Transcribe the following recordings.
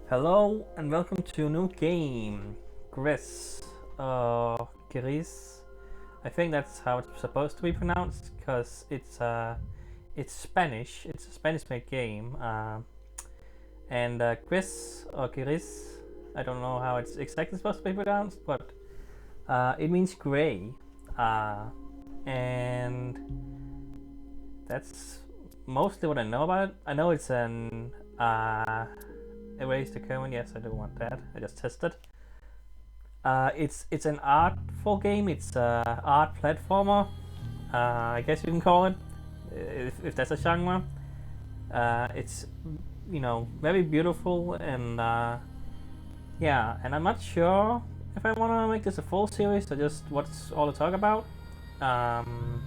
Hello and welcome to a new game, GRIS. GRIS. I think that's how it's supposed to be pronounced because it's Spanish. It's a Spanish-made game, and GRIS or GRIS. I don't know how it's exactly supposed to be pronounced, but it means gray, and that's mostly what I know about it. I know it's an erase the comment. Yes, I do want that. I just tested. It's an artful game. It's a art platformer. I guess you can call it, if that's a genre. It's very beautiful and yeah. And I'm not sure if I want to make this a full series or just what's all to talk about. Um,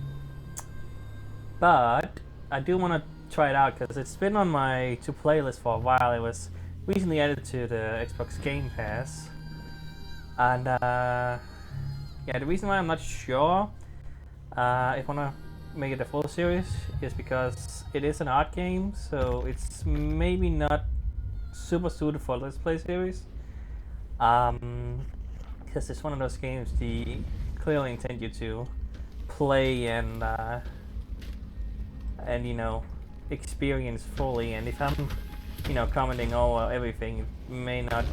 but I do want to try it out because it's been on my to playlist for a while. It was recently added to the Xbox Game Pass, and yeah, the reason why I'm not sure if I want to make it a full series is because it is an art game, so it's maybe not super suited for Let's Play series. Because it's one of those games they clearly intend you to play and experience fully. And if I'm commenting over everything, it may not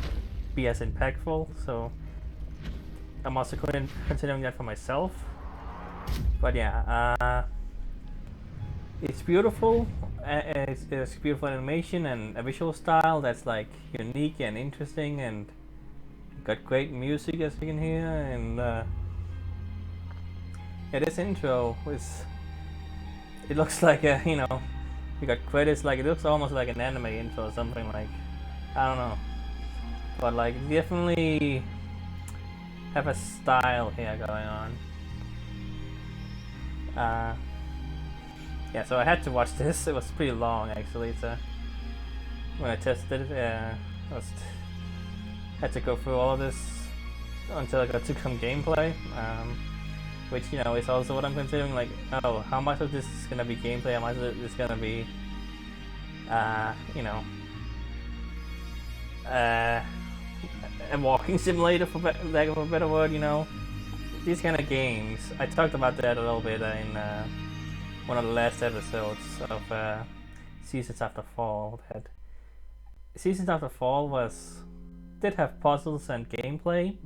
be as impactful. So I'm also considering that for myself. But yeah, it's beautiful. It's beautiful animation and a visual style that's like unique and interesting, and got great music as you can hear. And yeah, this intro is. It looks like you got credits, like it looks almost like an anime intro or something, like I don't know, but like definitely have a style here going on. Yeah, so I had to watch this. It was pretty long actually. So when I tested it, I had to go through all of this until I got to some gameplay. Which is also what I'm considering. Like, oh, how much of this is gonna be gameplay? How much of this is gonna be, a walking simulator, for lack of a better word. These kind of games. I talked about that a little bit in one of the last episodes of Seasons After Fall. That Seasons After Fall did have puzzles and gameplay.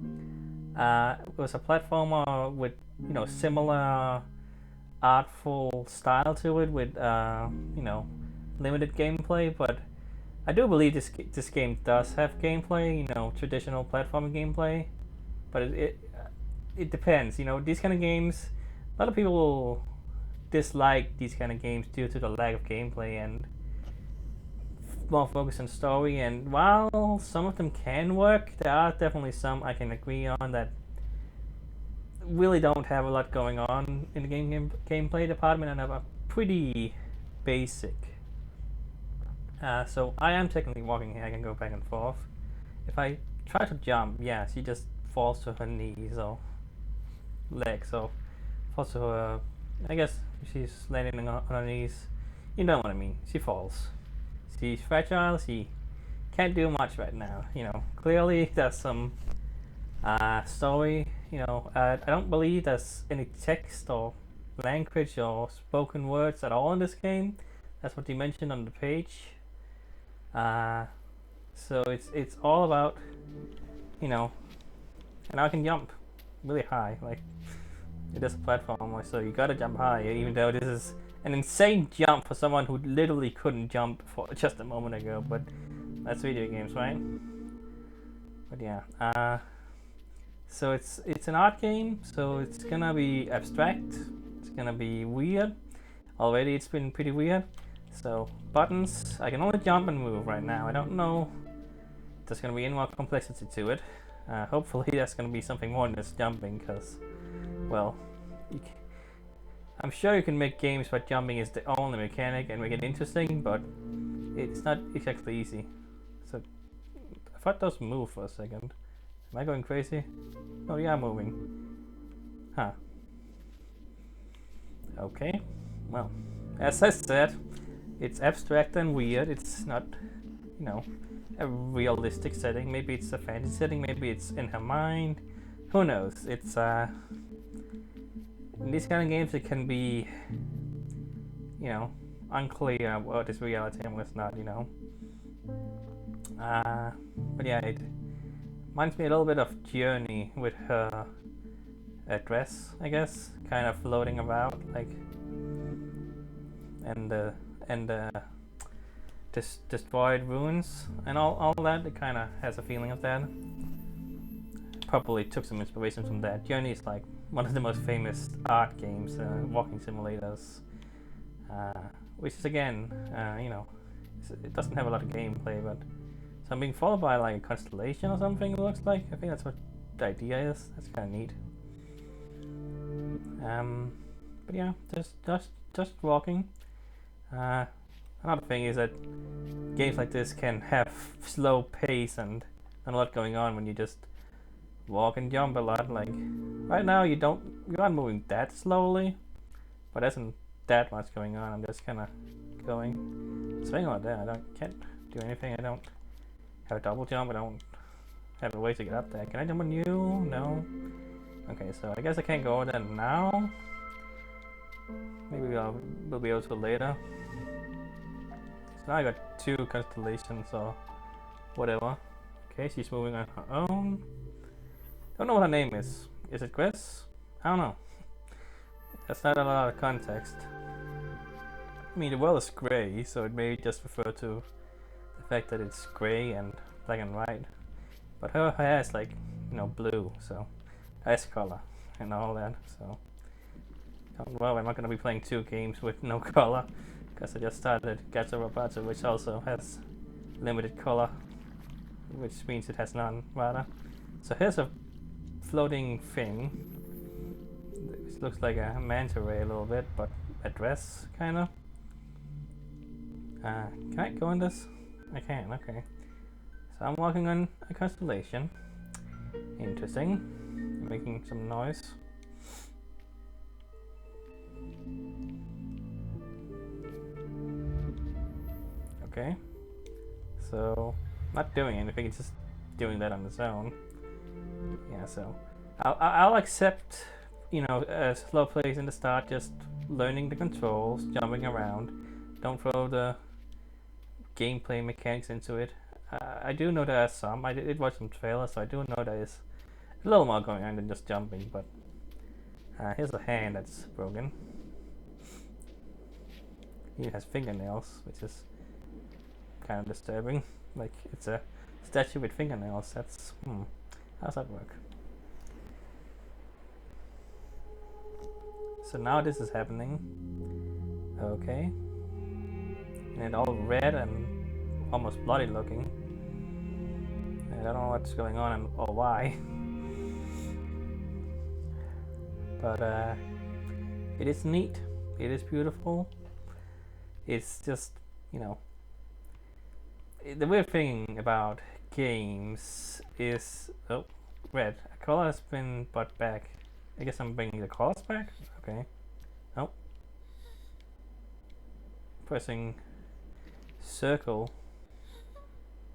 It was a platformer with similar artful style to it, with limited gameplay. But I do believe this game does have gameplay, traditional platforming gameplay. But it depends. These kind of games, a lot of people dislike these kind of games due to the lack of gameplay and more focus on story. And while some of them can work, there are definitely some I can agree on that really don't have a lot going on in the gameplay department and are pretty basic. So I am technically walking here. I can go back and forth. If I try to jump, yeah, she just falls to her knees or legs, so falls to her. I guess she's landing on her knees. You know what I mean. She falls. She's fragile. She can't do much right now. Clearly there's some story. I don't believe there's any text or language or spoken words at all in this game. That's what they mentioned on the page. So it's all about, and I can jump really high. Like, it is a platform, so you gotta jump high, even though this is an insane jump for someone who literally couldn't jump for just a moment ago. But that's video games, right? But yeah, so it's an art game, so it's gonna be abstract. It's gonna be weird. Already it's been pretty weird. So buttons, I can only jump and move right now. I don't know if there's gonna be any more complexity to it. Hopefully there's gonna be something more than just jumping, because, well, I'm sure you can make games where jumping is the only mechanic and make it interesting, but it's not exactly easy. So I thought those moved for a second. Am I going crazy? Oh yeah, moving. Huh. Okay. Well, as I said, it's abstract and weird. It's not you know, a realistic setting. Maybe it's a fantasy setting. Maybe it's in her mind. Who knows? It's in these kind of games, it can be, you know, unclear what is reality and what's not. You know. But yeah, it reminds me a little bit of Journey with her dress, I guess, kind of floating about, like, and destroyed ruins and all that. It kind of has a feeling of that. Probably took some inspiration from that. Journey is like one of the most famous art games, walking simulators, which is again, you know, it doesn't have a lot of gameplay, but so I'm being followed by like a constellation or something. It looks like. I think that's what the idea is. That's kind of neat. But yeah, just walking. Another thing is that games like this can have slow pace and a lot going on when you just walk and jump a lot. Like right now, you aren't moving that slowly, but there isn't that much going on. I'm just kind of going. Swing about that. Can't do anything. I don't have a double jump. I don't have a way to get up there. Can I jump on you? No. Okay, so I guess I can't go over there now. Maybe we'll be able to later. So now I got 2 constellations or whatever. Okay, she's moving on her own. Don't know what her name is. Is it GRIS? I don't know. That's not a lot of context. I mean, the world is grey, so it may just refer to the fact that it's grey and black and white. But her hair is like, you know, blue, so ice color and all that. So don't worry, I'm not gonna be playing 2 games with no color, because I just started Gacha Roboto, which also has limited color, which means it has none, rather. So here's a floating thing, which looks like a manta ray a little bit, but a dress, kinda. Can I go in this? I can, okay. So I'm walking on a constellation. Interesting. Making some noise. Okay. So, not doing anything, it's just doing that on its own. Yeah, so I'll accept, you know, a slow pace in the start, just learning the controls, jumping around. Don't throw the gameplay mechanics into it. I do know there are some. I did watch some trailers, so I do know there is a little more going on than just jumping. But here's a hand that's broken. He has fingernails, which is kind of disturbing. Like, it's a statue with fingernails. That's how's that work? So now this is happening. Okay. And all red and almost bloody looking. I don't know what's going on or why. But it is neat. It is beautiful. It's just, you know, the weird thing about games is, oh, red. A color has been brought back. I guess I'm bringing the colors back. Okay. Oh. Pressing circle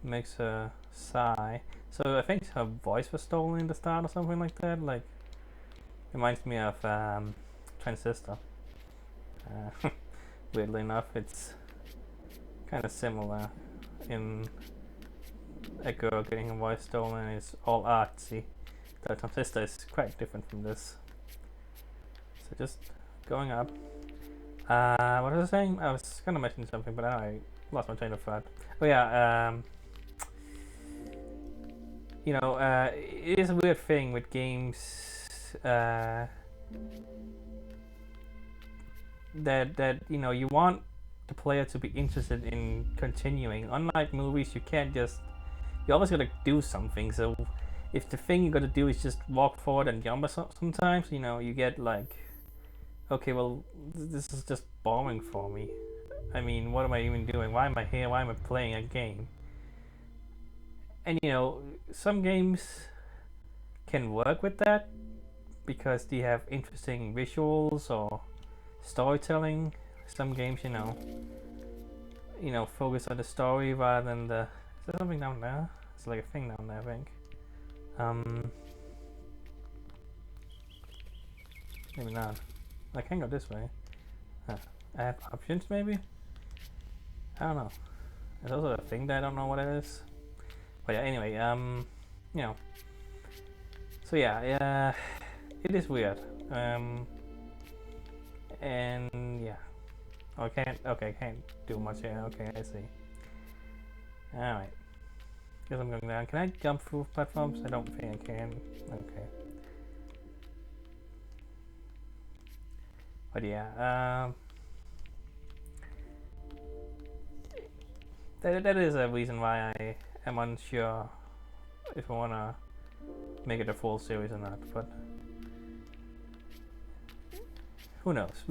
makes her sigh. So I think her voice was stolen in the start or something like that. Like, reminds me of Transistor. Weirdly enough, it's kind of similar in a girl getting her voice stolen. It's all artsy. The Transistor is quite different from this. So just going up. What was I saying? I was gonna mention something, but I lost my train of thought. Oh yeah, you know, it is a weird thing with games that you know, you want the player to be interested in continuing. Unlike movies, you can't just, you always gotta do something. So if the thing you gotta do is just walk forward and jump, sometimes, you know, you get like, okay, well, this is just boring for me. I mean, what am I even doing? Why am I here? Why am I playing a game? And you know, some games can work with that because they have interesting visuals or storytelling. Some games, you know, you know, focus on the story rather than the. Is there something down there? It's like a thing down there, I think. Maybe not. I can go this way. Huh. I have options, maybe? I don't know. There's also a thing that I don't know what it is. But yeah, anyway, you know. So yeah, it is weird. And yeah. Oh, I can't, okay, I can't do much here. Okay, I see. Alright. Guess I'm going down. Can I jump through platforms? I don't think I can. Okay. But yeah, that is a reason why I am unsure if I wanna make it a full series or not, but who knows?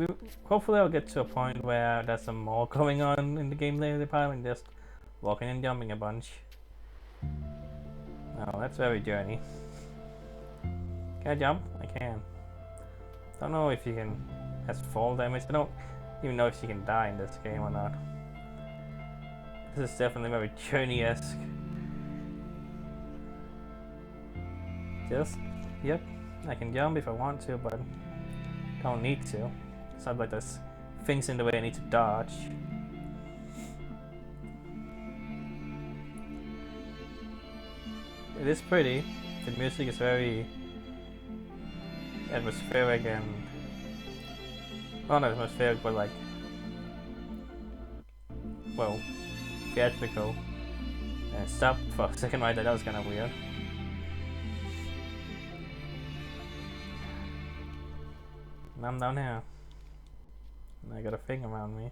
Hopefully I'll get to a point where there's some more going on in the gameplay department, just walking and jumping a bunch. Oh, that's very journey. Can I jump? I can. Don't know if you can has fall damage. I don't even know if you can die in this game or not. This is definitely very journey-esque. Just, yep, I can jump if I want to, but don't need to. It's not like there's things in the way I need to dodge. It is pretty. The music is very atmospheric and not atmospheric, but like, well, theatrical. And stop for a second right there. That was kind of weird. And I'm down here. And I got a thing around me.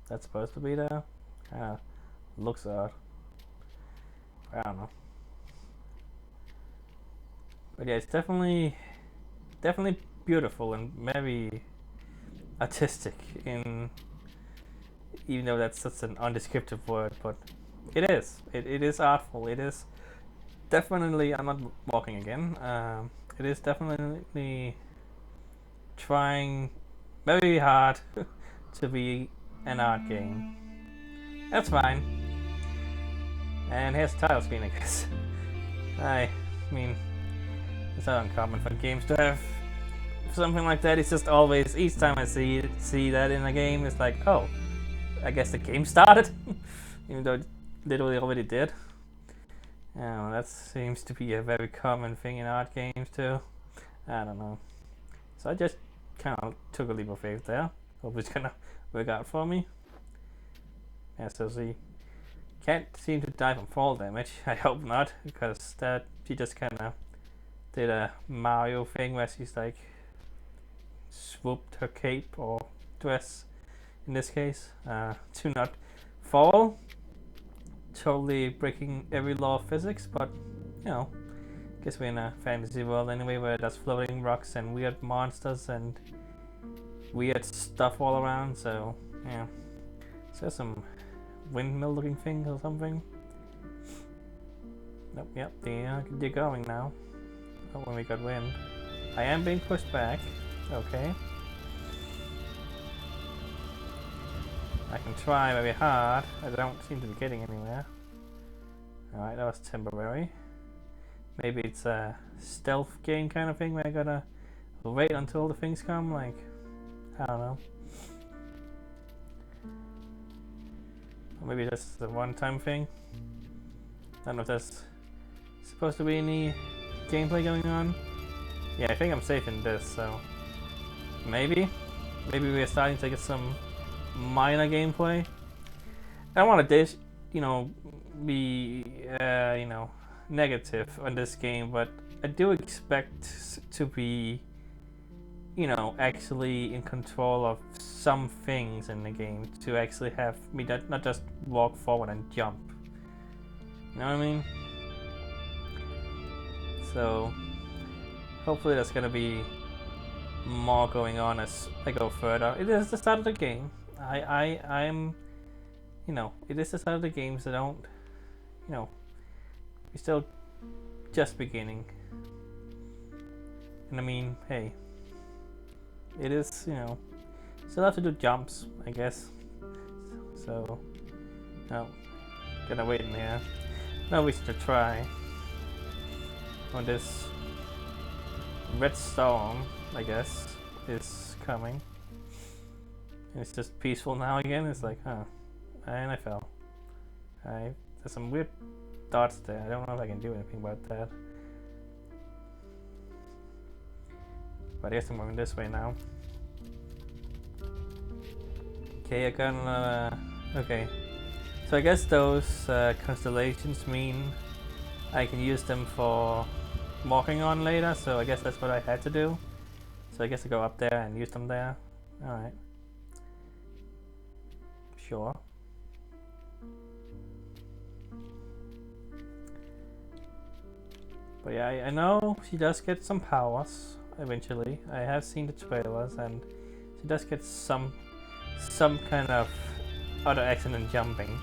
That's supposed to be there. Kinda looks odd. I don't know. But yeah, it's definitely beautiful and very artistic in, even though that's such an undescriptive word, but it is. It is artful. It is definitely, I'm not walking again. It is definitely trying very hard to be an art game. That's fine. And here's the title screen, I guess. I mean, it's not uncommon for games to have something like that. It's just always, each time I see that in a game, it's like, oh, I guess the game started, even though it literally already did. That seems to be a very common thing in art games too. I don't know. So I just kind of took a leap of faith there. Hope it's gonna work out for me. Yeah, so she can't seem to die from fall damage. I hope not, because that she just kind of did a Mario thing where she's like swooped her cape or dress in this case to not fall, totally breaking every law of physics, but you know, guess we're in a fantasy world anyway where there's floating rocks and weird monsters and weird stuff all around, so yeah. Is there some windmill looking thing or something? Nope, yep, they're going now. Oh, when we got wind. I am being pushed back. Okay. I can try very hard. I don't seem to be getting anywhere. Alright, that was temporary. Maybe it's a stealth game kind of thing where I gotta wait until the things come, like, I don't know. Or maybe that's a one-time thing. I don't know if that's supposed to be any gameplay going on. Yeah, I think I'm safe in this, so maybe we're starting to get some minor gameplay. I don't want to be negative on this game, but I do expect to be actually in control of some things in the game, to actually have me not just walk forward and jump. You know what I mean? So hopefully there's gonna be more going on as I go further. It is the start of the game. I'm it is the start of the game, so don't we're still just beginning. And I mean, hey, it is, still have to do jumps, I guess. So No, gonna wait in here. No reason to try. When this red storm, I guess, is coming. And it's just peaceful now again. It's like, huh. And I fell. There's some weird dots there. I don't know if I can do anything about that. But I guess I'm going this way now. Okay, I got another. Okay. So I guess those constellations mean I can use them for walking on later. So I guess that's what I had to do. So I guess I go up there and use them there. Alright. Sure. But yeah, I know she does get some powers eventually. I have seen the trailers and she does get some kind of other action than jumping.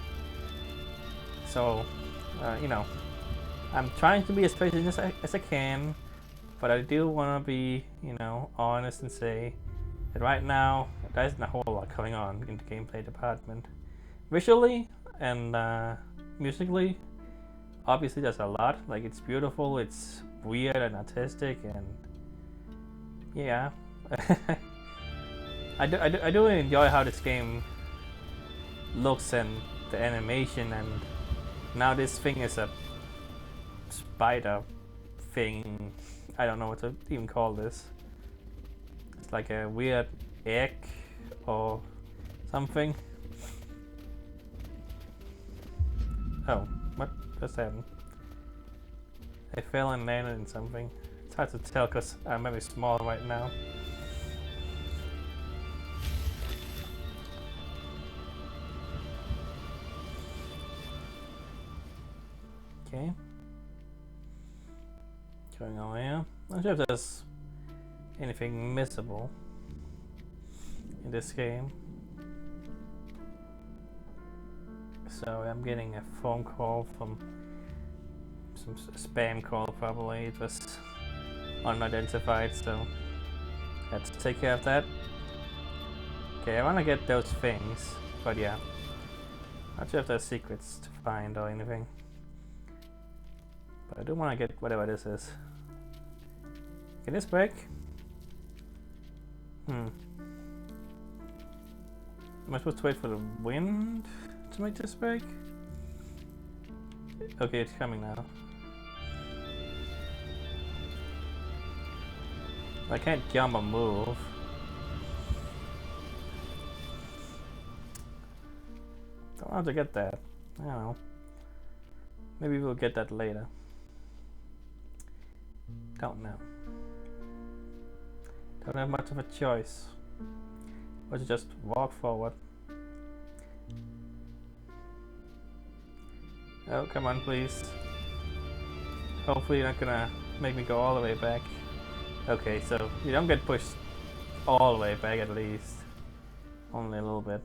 So, you know, I'm trying to be as patient as I can, but I do want to be, you know, honest and say that right now there isn't a whole lot going on in the gameplay department. Visually and musically, obviously there's a lot. Like, it's beautiful, it's weird and artistic, and yeah. I do enjoy how this game looks and the animation, and now this thing is a spider thing. I don't know what to even call this. It's like a weird egg or something. Oh, what just happened? I fell and landed in something. It's hard to tell because I'm very small right now. Okay. Going on here. Not sure if there's anything missable in this game. So I'm getting a phone call from some spam call probably. It was unidentified, so I had to take care of that. Okay, I want to get those things, but yeah. Not sure if there's secrets to find or anything. But I do want to get whatever this is. Can this break? Am I supposed to wait for the wind to make this break? Okay, it's coming now. I can't jump or move. Don't know how to get that. I don't know. Maybe we'll get that later. Don't know. Don't have much of a choice. Or to just walk forward. Oh, come on, please. Hopefully you're not gonna make me go all the way back. Okay, so you don't get pushed all the way back at least. Only a little bit.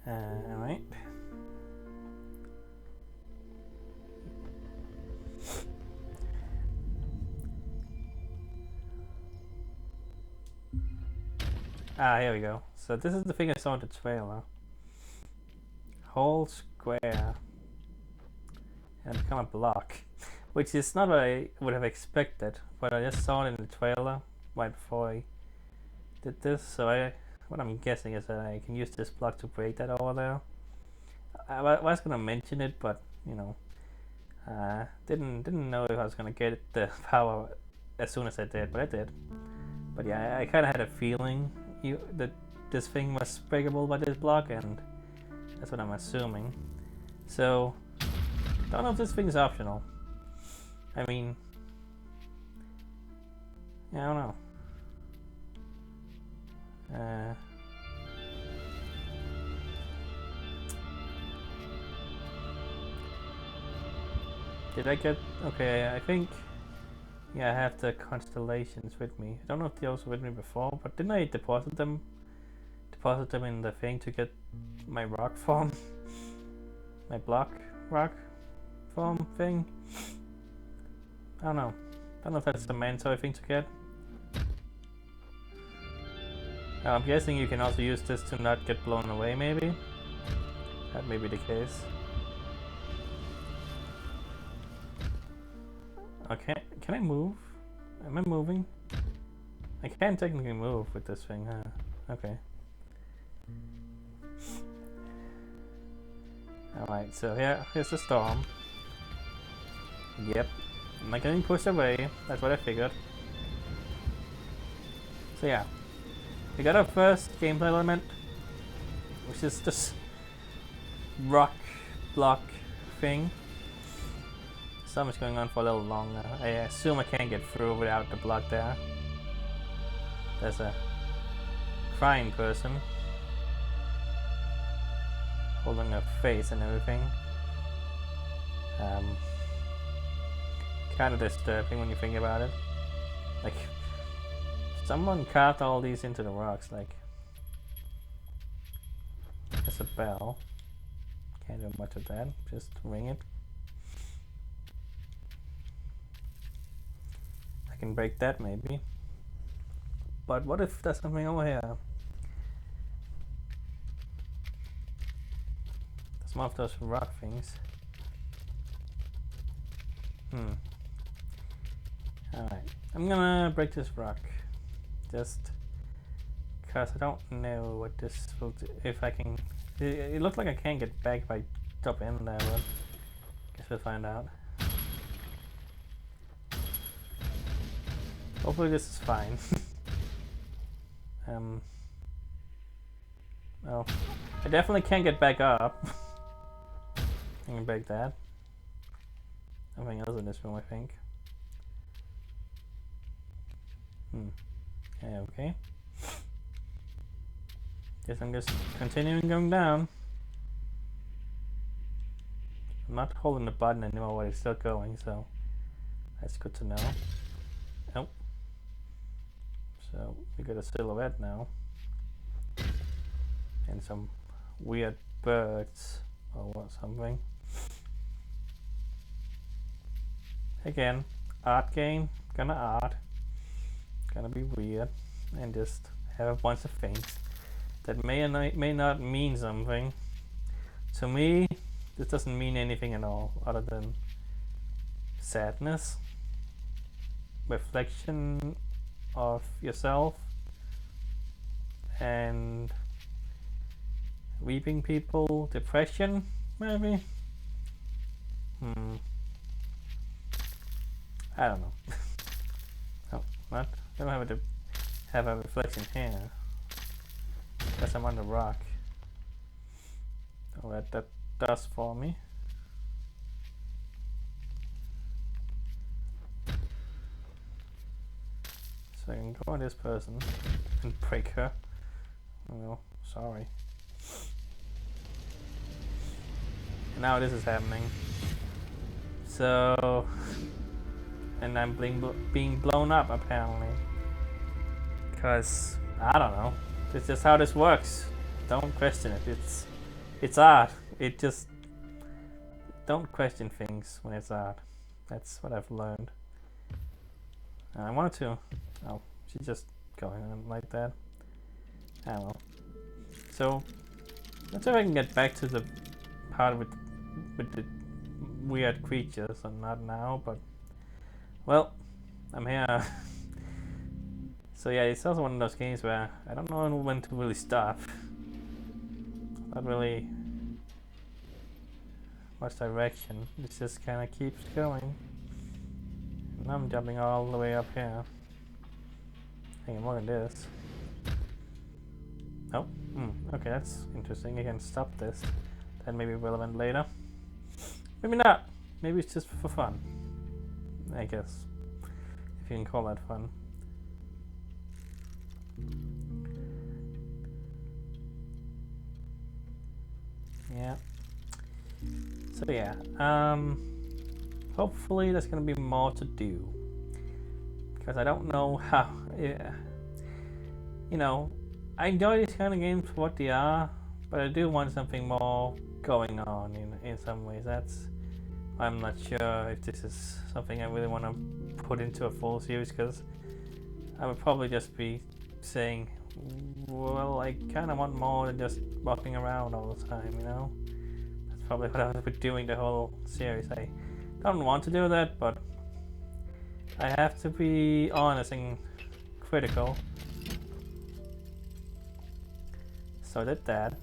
Alright. Ah, here we go. So this is the thing I saw in the trailer. Whole square and become a block, which is not what I would have expected, but I just saw it in the trailer right before I did this. So what I'm guessing is that I can use this block to break that over there. I was gonna mention it, but you know, didn't know if I was gonna get the power as soon as I did, but I did. But yeah, I kind of had a feeling that this thing was breakable by this block, and that's what I'm assuming. So, don't know if this thing is optional. I mean, yeah, I don't know. Did I get... Okay, I think... Yeah, I have the constellations with me. I don't know if they also were with me before, but didn't I deposit them in the thing to get my rock form? My block rock form thing? I don't know. I don't know if that's the mandatory thing to get. Now, I'm guessing you can also use this to not get blown away, maybe? That may be the case. Okay, can I move? Am I moving? I can technically move with this thing, huh? Okay. Alright, so here's the storm. Yep. I'm not getting pushed away. That's what I figured. So yeah. We got our first gameplay element, which is this rock block thing. Something's going on for a little longer. I assume I can't get through without the block there. There's a crying person holding a face and everything. Kind of disturbing when you think about it. Like, someone carved all these into the rocks. Like, there's a bell. Can't do much of that. Just ring it. I can break that maybe. But what if there's something over here? There's one of those rock things. Alright, I'm gonna break this rock. Just because I don't know what this will do. If I can. It looks like I can't get back if I jump in there, but guess we'll find out. Hopefully this is fine. Well, I definitely can't get back up. I can break that. Nothing else in this room, I think. Yeah, okay. Guess I'm just continuing going down. I'm not holding the button anymore, but it's still going, so that's good to know. Nope. So we got a silhouette now. And some weird birds or something. Again, art game, gonna art. Gonna be weird and just have a bunch of things that may or may not mean something. To me, this doesn't mean anything at all other than sadness, reflection of yourself, and weeping people, depression, maybe? I don't know. Oh, what? I don't have a reflection here. Guess I'm on the rock. I'll let that dust for me. So I can go on this person and break her. Oh, sorry. And now this is happening. So, and I'm being blown up apparently. Because I don't know. It's just how this works. Don't question it. It's art. It just don't question things when it's art. That's what I've learned. I wanted to. Oh, she's just going on like that. I don't know. So let's see if I can get back to the part with the weird creatures, and not now, but well, I'm here. So yeah, it's also one of those games where I don't know when to really stop. Not really much direction. It just kind of keeps going. And I'm jumping all the way up here. I think more than this. Oh, okay, that's interesting. I can stop this. That may be relevant later. Maybe not. Maybe it's just for fun. I guess. If you can call that fun. Yeah. So yeah. Hopefully there's gonna be more to do. Because I don't know how. Yeah. You know, I enjoy these kind of games for what they are, but I do want something more going on in some ways. I'm not sure if this is something I really want to put into a full series, because I would probably just be saying Well, I kind of want more than just walking around all the time, you know? That's probably what I've been doing the whole series. I don't want to do that, but I have to be honest and critical. So I did that.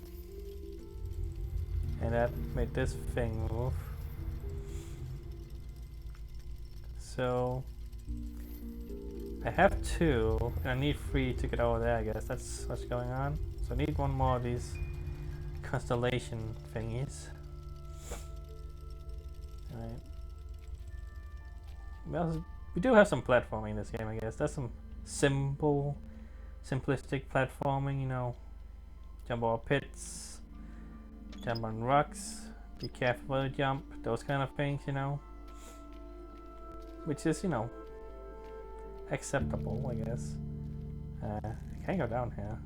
And that made this thing move. So I have 2, and I need 3 to get over there, I guess. That's what's going on. So I need 1 more of these constellation thingies. Alright. We do have some platforming in this game, I guess. That's some simplistic platforming, you know. Jump over pits, jump on rocks, be careful where you jump, those kind of things, you know. Which is, you know, acceptable, I guess. I can't go down here.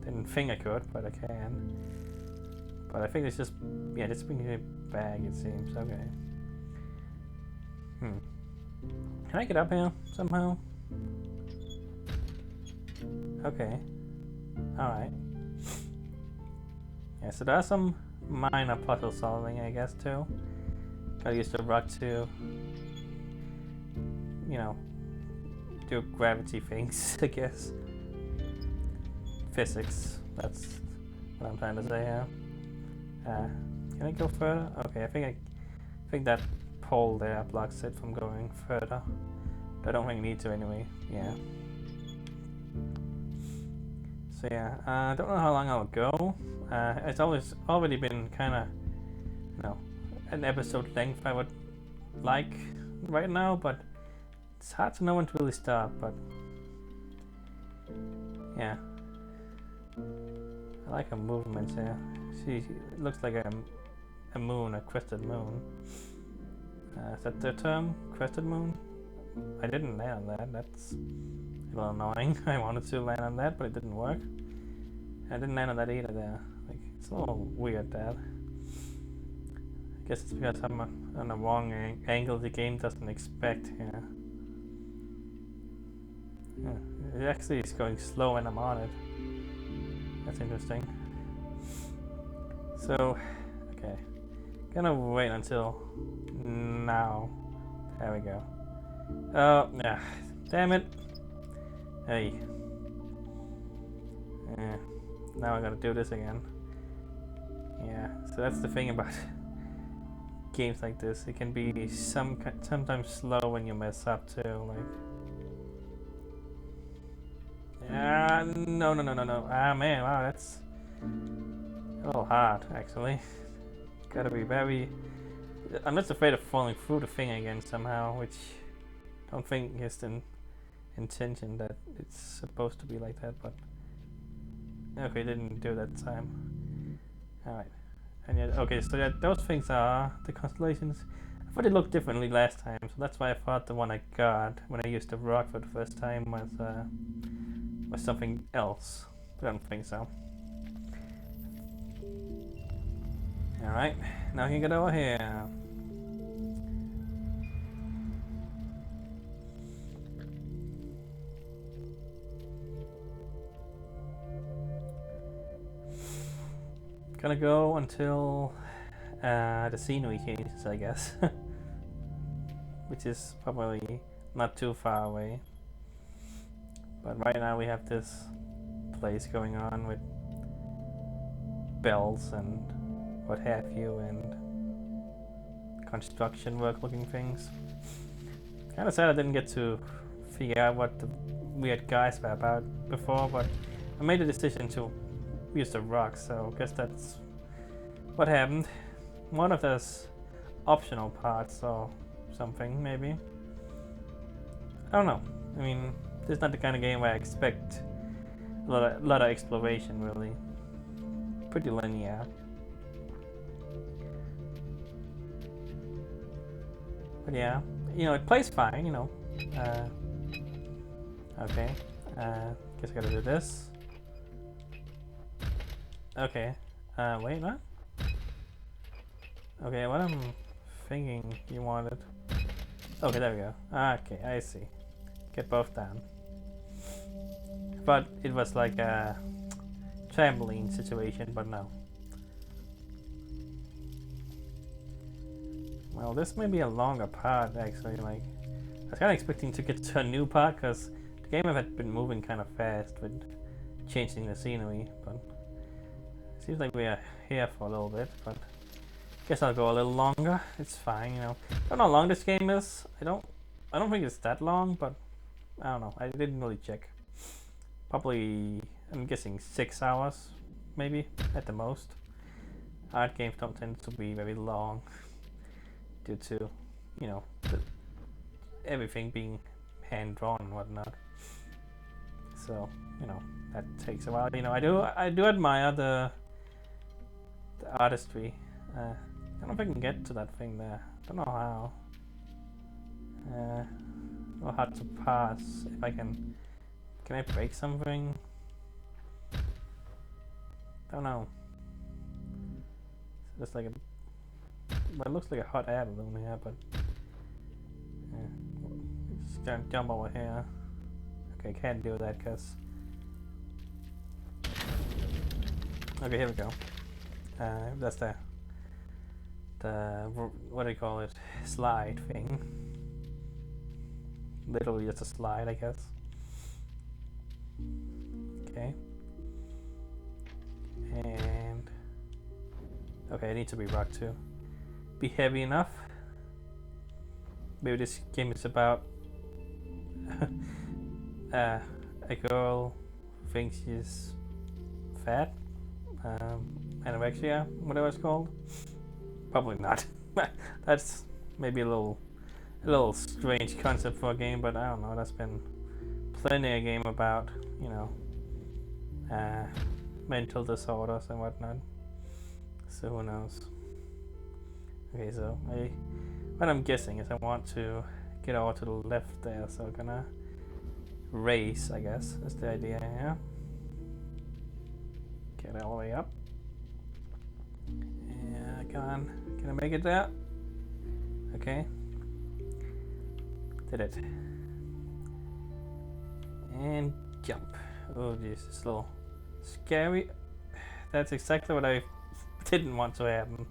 Didn't think I could, but I can. But I think it's just, yeah, just bringing it back, it seems. Okay. Can I get up here somehow? Okay. Alright. Yeah, so there's some minor puzzle solving, I guess, too. Gotta use the rock to, you know, do gravity things, I guess. Physics, that's what I'm trying to say here. Can I go further? Okay, I think that pole there blocks it from going further. But I don't think I need to anyway. Yeah. So yeah, I don't know how long I'll go. It's already been kind of, you know, an episode length I would like right now, but it's hard to know when to really stop. But yeah, I like her movements here. She looks like a moon, a crested moon. Is that the term? Crested moon? I didn't land on that. That's a little annoying. I wanted to land on that, but it didn't work. I didn't land on that either there. Like, it's a little weird, that. I guess it's because I'm on a wrong angle the game doesn't expect here. Yeah, it actually is going slow when I'm on it. That's interesting. So, okay. Gonna wait until now. There we go. Oh, yeah. Damn it. Hey. Yeah. Now I gotta do this again. Yeah. So that's the thing about games like this. It can be sometimes slow when you mess up too. Like. Ah, no. Ah, man. Wow, that's a little hard, actually. Gotta be very. I'm just afraid of falling through the thing again somehow, which I don't think is the intention that it's supposed to be like that, but okay, didn't do that time. Alright. And yet, okay, so yeah, those things are the constellations. I thought it looked differently last time, so that's why I thought the one I got when I used the rock for the first time was something else. But I don't think so. Alright, now you can get over here. Gonna go until the scenery changes, I guess. Which is probably not too far away. But right now we have this place going on with bells and what have you, and construction work looking things. Kinda sad I didn't get to figure out what the weird guys were about before, but I made a decision to use the rock, so I guess that's what happened. One of those optional parts or something, maybe. I don't know. I mean, this is not the kind of game where I expect a lot of exploration, really. Pretty linear. But yeah, you know, it plays fine, you know. Okay. Guess I gotta do this. Okay. Wait, what? Okay, what I'm thinking you wanted. Okay, there we go. Okay, I see. Get both down. But it was like a trampoline situation, but no. Well, this may be a longer part actually. Like, I was kind of expecting to get to a new part because the game had been moving kind of fast with changing the scenery, but it seems like we are here for a little bit. But guess I'll go a little longer. It's fine, you know. I don't know how long this game is. I don't think it's that long, but I don't know. I didn't really check. Probably, I'm guessing 6 hours, maybe at the most. Art games don't tend to be very long due to, you know, everything being hand drawn and whatnot. So, you know, that takes a while. You know, I do admire the artistry. I don't know if I can get to that thing there. I don't know how. Or how to pass. If I can I break something? Don't know. It's like well, it looks like a hot air balloon here, but yeah. Just gonna jump over here. Okay, can't do that because. Okay, here we go. That's the what do you call it? Slide thing. Literally just a slide, I guess. Okay. And okay, I need to be rocked too. Be heavy enough. Maybe this game is about a girl who thinks she's fat. Anorexia, whatever it's called. Probably not. That's maybe a little strange concept for a game, but I don't know. That's been plenty of game about, you know, mental disorders and whatnot. So who knows? Okay, so what I'm guessing is I want to get over to the left there, so I'm gonna race, I guess. That's the idea, yeah. Get all the way up. Yeah, come on. Can I make it there? Okay. Did it. And jump. Oh jeez, it's a little scary. That's exactly what I didn't want to happen.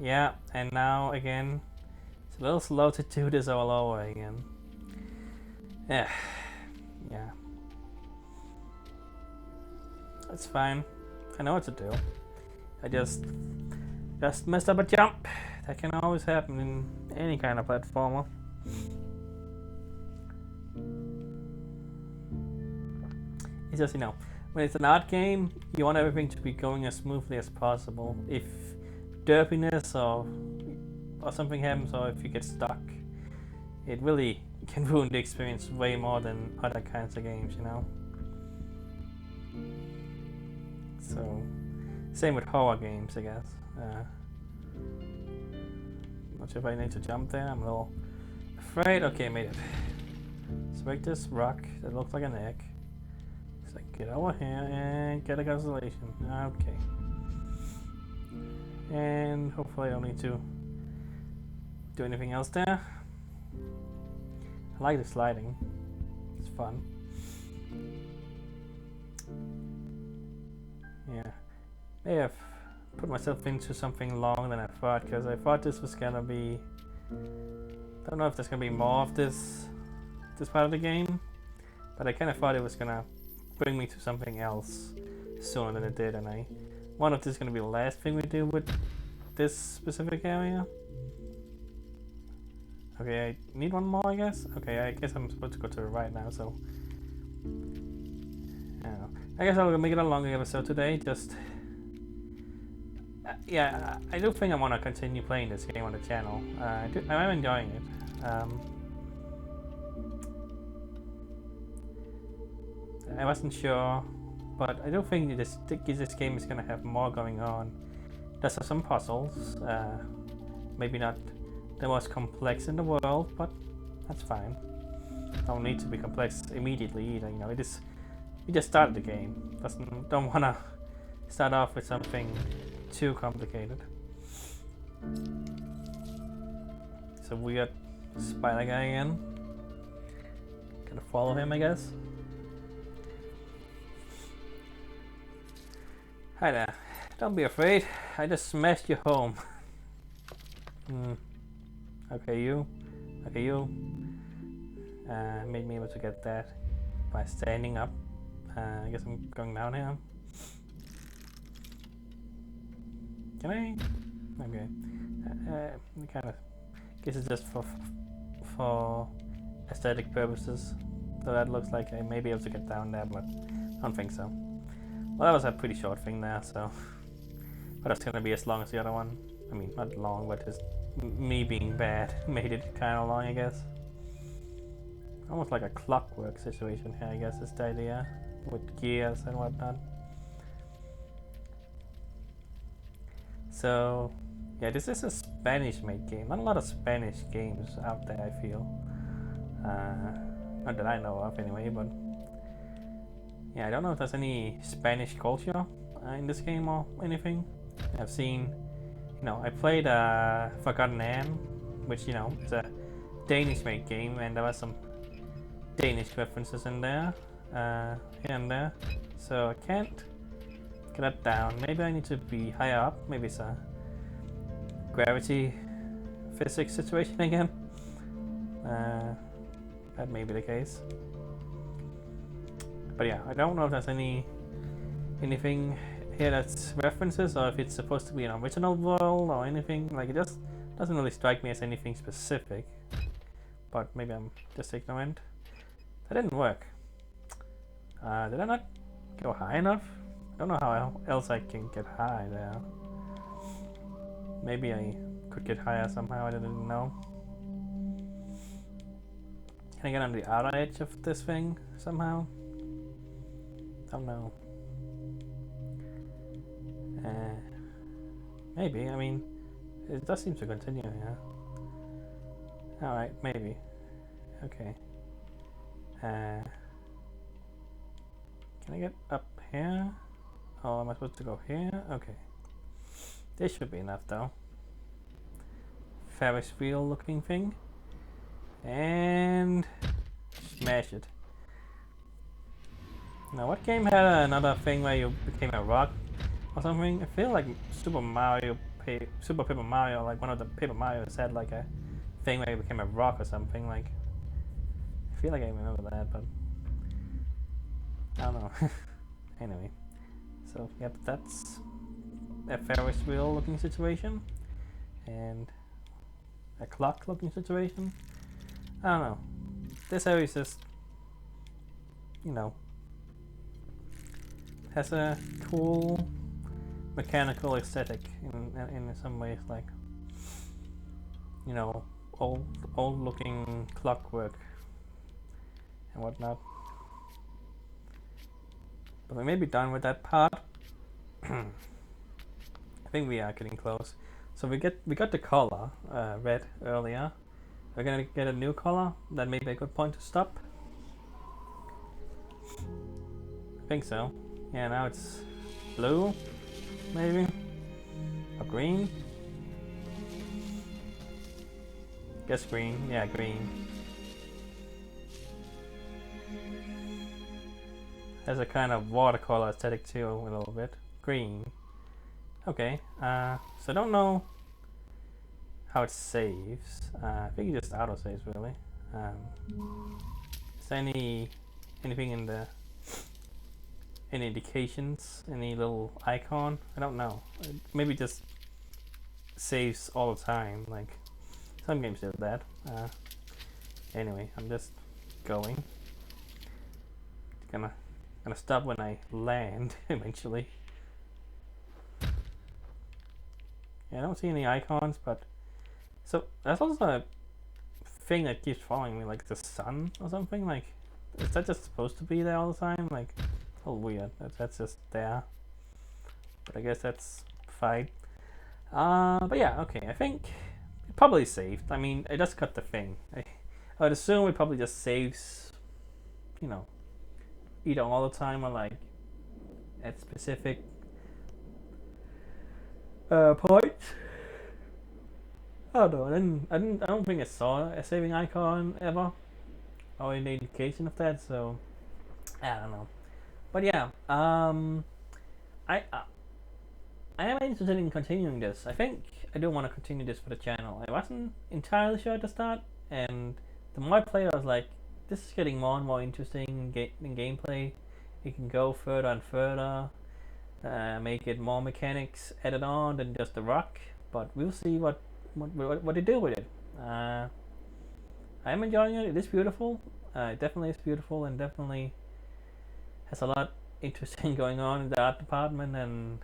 Yeah, and now again, it's a little slow to do this all over again. Yeah. That's fine. I know what to do. I just messed up a jump. That can always happen in any kind of platformer. It's just, you know, when it's an art game, you want everything to be going as smoothly as possible. If derpiness or something happens, or if you get stuck, it really can ruin the experience way more than other kinds of games, you know. So, same with horror games, I guess. Not sure if I need to jump there. I'm a little afraid. Okay, made it. So break this rock that looks like an egg. So get over here and get a constellation. Okay. And hopefully I don't need to do anything else there. I like the sliding. It's fun. Yeah. May have put myself into something long than I thought, because I thought this was gonna be. I don't know if there's gonna be more of this part of the game, but I kind of thought it was gonna bring me to something else sooner than it did, and I wonder if this is gonna be the last thing we do with this specific area. Okay, I need one more, I guess. Okay, I guess I'm supposed to go to the right now, so I don't know. I guess I'll make it a longer episode today. Just yeah, I do think I want to continue playing this game on the channel. I'm enjoying it. I wasn't sure, but I do think this game is gonna have more going on. There's some puzzles, maybe not the most complex in the world, but that's fine. Don't need to be complex immediately either. You know, we just started the game. Don't wanna start off with something too complicated. It's a weird spider guy again. Gonna follow him, I guess. Hi there. Don't be afraid. I just smashed you home. Okay, you. Okay, you. Made me able to get that by standing up. I guess I'm going down here. Can I? Okay. Kind of. Guess it's just for aesthetic purposes. So that looks like I may be able to get down there, but I don't think so. Well, that was a pretty short thing there, so. But it's gonna be as long as the other one. I mean, not long, but just me being bad made it kind of long, I guess. Almost like a clockwork situation here, I guess, is the idea, with gears and whatnot. So, yeah, this is a Spanish-made game. Not a lot of Spanish games out there, I feel. Not that I know of, anyway, but yeah, I don't know if there's any Spanish culture in this game or anything. I've seen, you know, I played Forgotten Anne, which, you know, is a Danish-made game, and there was some Danish references in there, here and there. So I can't get that down. Maybe I need to be higher up. Maybe it's a gravity physics situation again. That may be the case. But yeah, I don't know if there's anything here that's references, or if it's supposed to be an original world or anything. Like, it just doesn't really strike me as anything specific. But maybe I'm just ignorant. That didn't work. Did I not go high enough? I don't know how else I can get high there. Maybe I could get higher somehow, I didn't know. Can I get on the outer edge of this thing somehow? Don't know. Maybe, I mean, it does seem to continue, yeah. Alright, maybe. Okay. Can I get up here? Oh, am I supposed to go here? Okay. This should be enough, though. Ferris wheel looking thing. And smash it. Now, what game had another thing where you became a rock or something? I feel like Super Paper Mario, like one of the Paper Marios had like a thing where you became a rock or something. Like, I feel like I remember that, but I don't know. Anyway, so yep, that's a Ferris wheel looking situation and a clock looking situation. I don't know. This area is just, you know, has a cool mechanical aesthetic in some ways, like, you know, old looking clockwork and whatnot. But we may be done with that part. I think we are getting close. So we got the color red earlier. We're gonna get a new color. That may be a good point to stop. I think so. Yeah, now it's blue, maybe, or green. Guess green. Yeah, green. Has a kind of watercolor aesthetic too, a little bit. Green. Okay. So I don't know how it saves. I think it just auto saves really. Is there anything in the any indications? Any little icon? I don't know. Maybe just saves all the time. Like some games do that. Anyway, I'm just going. Gonna stop when I land eventually. Yeah, I don't see any icons, but so that's also a thing that keeps following me, like the sun or something. Like, is that just supposed to be there all the time? Like, oh weird. That's just there. But I guess that's fine. But yeah, okay. I think it probably saved. I mean, I just got the thing. I would assume it probably just saves, you know, either all the time or like at specific points. I don't know. I don't think I saw a saving icon ever. or any indication of that. So I don't know. But yeah, I I am interested in continuing this. I think I do want to continue this for the channel. I wasn't entirely sure at the start, and the more I played, I was like, this is getting more and more interesting in gameplay. You can go further and further, make it more mechanics added on than just the rock. But we'll see what they do with it. I'm enjoying it. It is beautiful. It definitely is beautiful, and definitely has a lot interesting going on in the art department. And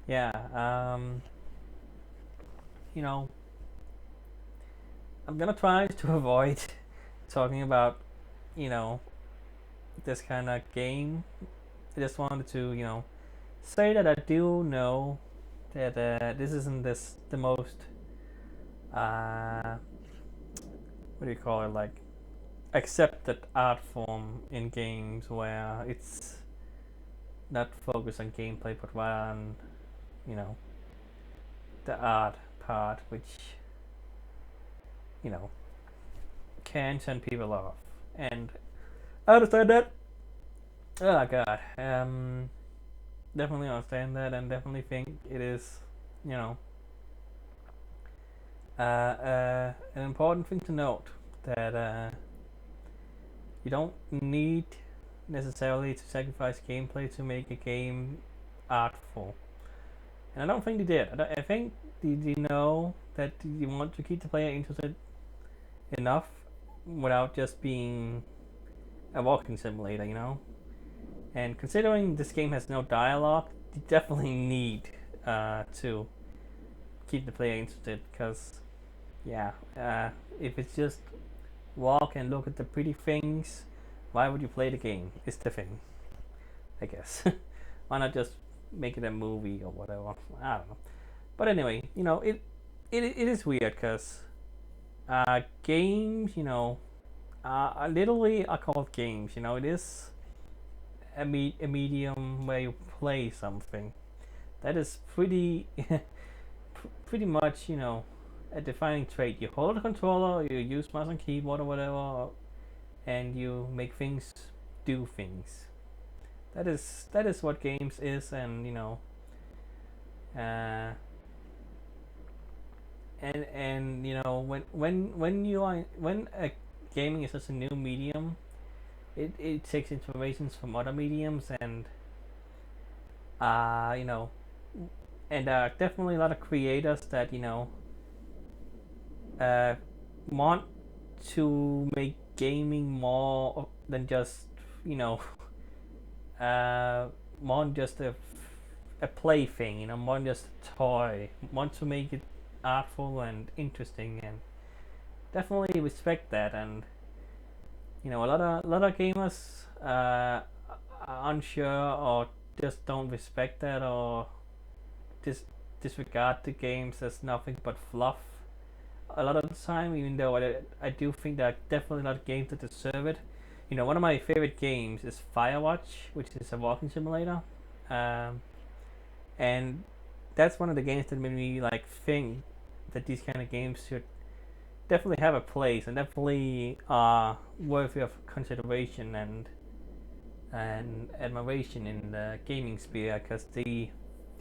yeah, you know, I'm gonna try to avoid talking about, you know, this kind of game. I just wanted to, say that I do know that this isn't the most what do you call it, like, accepted art form in games, where it's not focused on gameplay but rather on, you know, the art part, which, you know, can turn people off. And I understand that. Oh god. Definitely understand that, and definitely think it is, you know, an important thing to note that you don't need necessarily to sacrifice gameplay to make a game artful. And I don't think they did. I think they know that you want to keep the player interested enough without just being a walking simulator, you know? And considering this game has no dialogue, you definitely need to keep the player interested, because, yeah, if it's just walk and look at the pretty things, why would you play the game? Is the thing, I guess. Why not just make it a movie or whatever? I don't know. But anyway, it is weird because games, literally are called games. It is a medium where you play something. That is pretty pretty much, a defining trait. You hold a controller, you use mouse and keyboard or whatever, and you make things do things. That is what games is. And uh, and when a gaming is such a new medium, it takes inspirations from other mediums. And uh, you know and definitely a lot of creators that uh, want to make gaming more than just you know more than just a plaything, more than just a toy. Want to make it artful and interesting, and definitely respect that. And a lot of gamers are unsure, or just don't respect that, or disregard the games as nothing but fluff a lot of the time. Even though I do think there are definitely a lot of games that deserve it. One of my favorite games is Firewatch, which is a walking simulator, um, and that's one of the games that made me like think that these kind of games should definitely have a place, and definitely are worthy of consideration and admiration in the gaming sphere, because they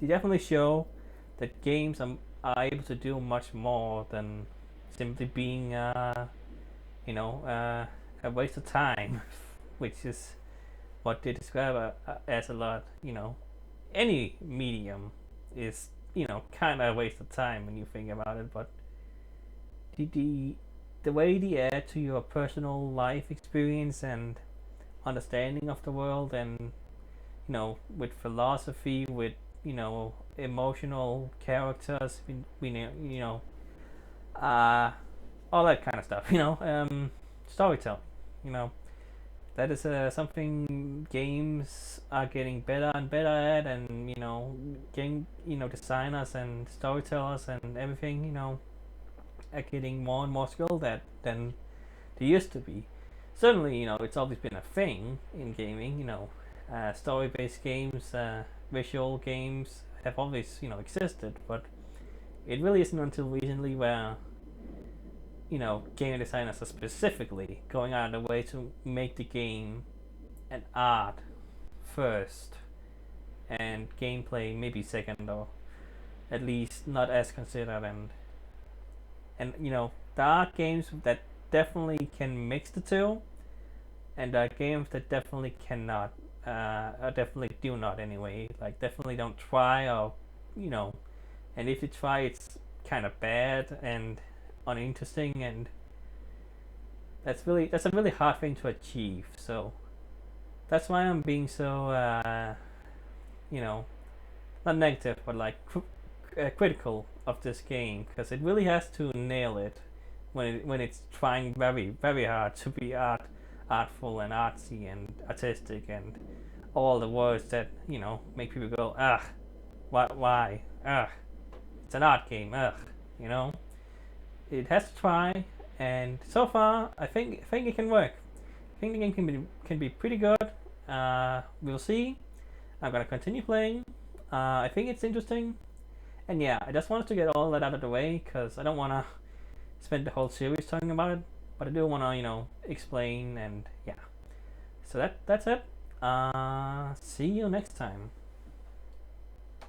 definitely show that games are able to do much more than simply being a waste of time, which is what they describe as a lot. Any medium is kind of a waste of time when you think about it. But the the way they add to your personal life experience and understanding of the world, and with philosophy, with emotional characters, uh, all that kind of stuff. Storytelling. You know, that is something games are getting better and better at, and game designers and storytellers and everything are getting more and more skilled at than they used to be. Certainly, it's always been a thing in gaming. Story-based games, visual games have always existed, but it really isn't until recently where game designers are specifically going out of the way to make the game an art first and gameplay maybe second, or at least not as considered. And there are games that definitely can mix the two, and there are games that definitely cannot, or definitely do not anyway. Like definitely don't try, or you know, and if you try, it's kind of bad and uninteresting, and that's a really hard thing to achieve. So that's why I'm being so you know not negative, but like critical of this game, because it really has to nail it when it's trying very very hard to be artful and artsy and artistic and all the words that make people go why it's an art game you know it has to try, and so far I think it can work. I think the game can be pretty good. We'll see. I'm gonna continue playing. I think it's interesting, and yeah, I just wanted to get all that out of the way because I don't want to spend the whole series talking about it, but I do want to explain, and yeah. So that's it. See you next time.